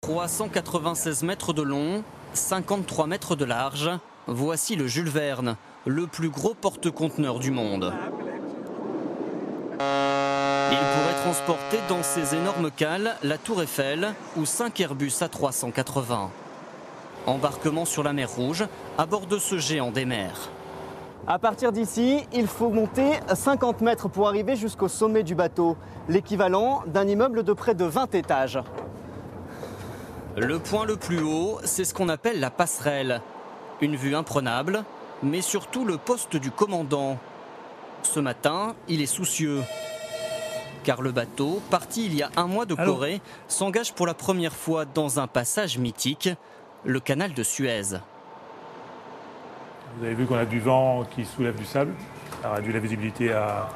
396 mètres de long, 53 mètres de large. Voici le Jules Verne, le plus gros porte-conteneurs du monde. Il pourrait transporter dans ses énormes cales la Tour Eiffel ou 5 Airbus A380. Embarquement sur la mer Rouge, à bord de ce géant des mers. À partir d'ici, il faut monter 50 mètres pour arriver jusqu'au sommet du bateau, l'équivalent d'un immeuble de près de 20 étages. Le point le plus haut, c'est ce qu'on appelle la passerelle. Une vue imprenable, mais surtout le poste du commandant. Ce matin, il est soucieux. Car le bateau, parti il y a un mois de Corée, s'engage pour la première fois dans un passage mythique, le canal de Suez. Vous avez vu qu'on a du vent qui soulève du sable. Ça a réduit la visibilité à...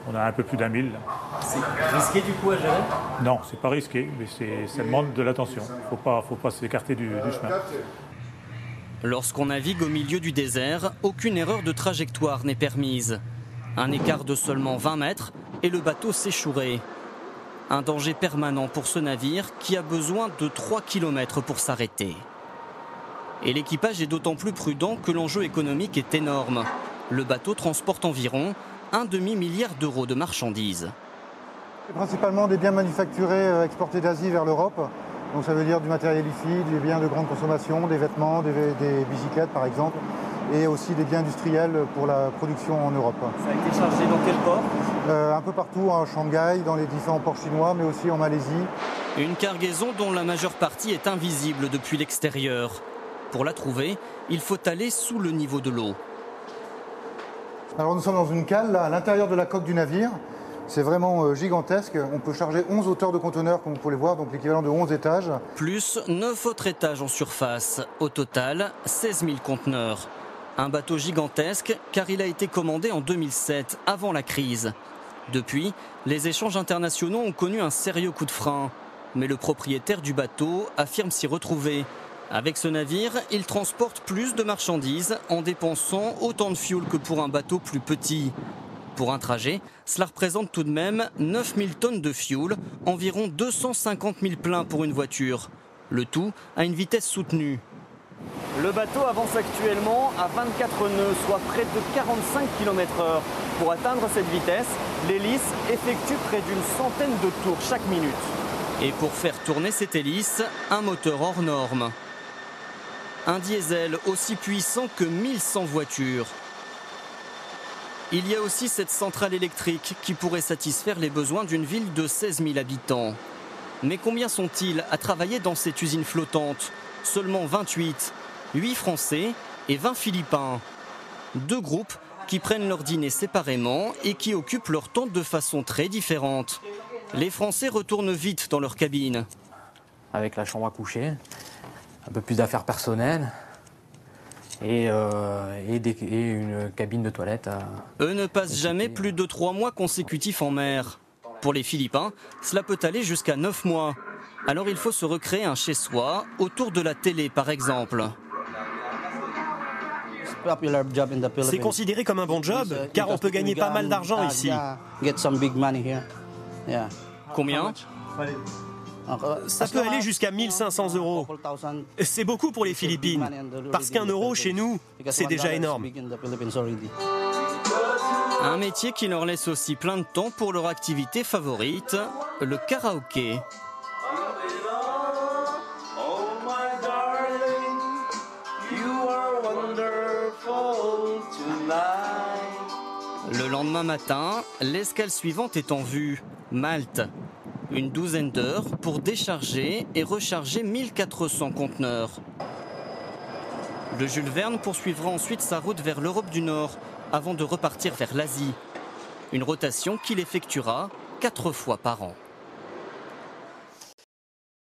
On a un peu plus d'1 mille. C'est risqué du coup à gérer? Non, c'est pas risqué, mais ça demande de l'attention. Faut pas s'écarter du chemin. Lorsqu'on navigue au milieu du désert, aucune erreur de trajectoire n'est permise. Un écart de seulement 20 mètres et le bateau s'échouerait. Un danger permanent pour ce navire qui a besoin de 3 km pour s'arrêter. Et l'équipage est d'autant plus prudent que l'enjeu économique est énorme. Le bateau transporte environ un demi-milliard d'euros de marchandises. C'est principalement des biens manufacturés exportés d'Asie vers l'Europe. Donc ça veut dire du matériel ici, des biens de grande consommation, des vêtements, des bicyclettes par exemple, et aussi des biens industriels pour la production en Europe. Ça a été chargé dans quel port? Un peu partout, à Shanghai, dans les différents ports chinois, mais aussi en Malaisie. Une cargaison dont la majeure partie est invisible depuis l'extérieur. Pour la trouver, il faut aller sous le niveau de l'eau. Alors nous sommes dans une cale, là, à l'intérieur de la coque du navire. C'est vraiment gigantesque. On peut charger 11 hauteurs de conteneurs, comme vous pouvez le voir, donc l'équivalent de 11 étages. Plus 9 autres étages en surface. Au total, 16 000 conteneurs. Un bateau gigantesque, car il a été commandé en 2007, avant la crise. Depuis, les échanges internationaux ont connu un sérieux coup de frein. Mais le propriétaire du bateau affirme s'y retrouver. Avec ce navire, il transporte plus de marchandises en dépensant autant de fioul que pour un bateau plus petit. Pour un trajet, cela représente tout de même 9 000 tonnes de fioul, environ 250 000 pleins pour une voiture. Le tout à une vitesse soutenue. Le bateau avance actuellement à 24 nœuds, soit près de 45 km/h. Pour atteindre cette vitesse, l'hélice effectue près d'une centaine de tours chaque minute. Et pour faire tourner cette hélice, un moteur hors norme. Un diesel aussi puissant que 1100 voitures. Il y a aussi cette centrale électrique qui pourrait satisfaire les besoins d'une ville de 16 000 habitants. Mais combien sont-ils à travailler dans cette usine flottante? Seulement 28, 8 Français et 20 Philippins. Deux groupes qui prennent leur dîner séparément et qui occupent leur temps de façon très différente. Les Français retournent vite dans leur cabine. Avec la chambre à coucher, un peu plus d'affaires personnelles et une cabine de toilette. Eux ne passent jamais plus de 3 mois consécutifs en mer. Pour les Philippins, cela peut aller jusqu'à 9 mois. Alors il faut se recréer un chez-soi, autour de la télé par exemple. C'est considéré comme un bon job, car on peut gagner pas mal d'argent ici. Combien ? Ça peut aller jusqu'à 1 500 €. C'est beaucoup pour les Philippines, parce qu'1 euro chez nous, c'est déjà énorme. Un métier qui leur laisse aussi plein de temps pour leur activité favorite, le karaoké. Le lendemain matin, l'escale suivante est en vue, Malte. Une douzaine d'heures pour décharger et recharger 1400 conteneurs. Le Jules Verne poursuivra ensuite sa route vers l'Europe du Nord avant de repartir vers l'Asie. Une rotation qu'il effectuera 4 fois par an.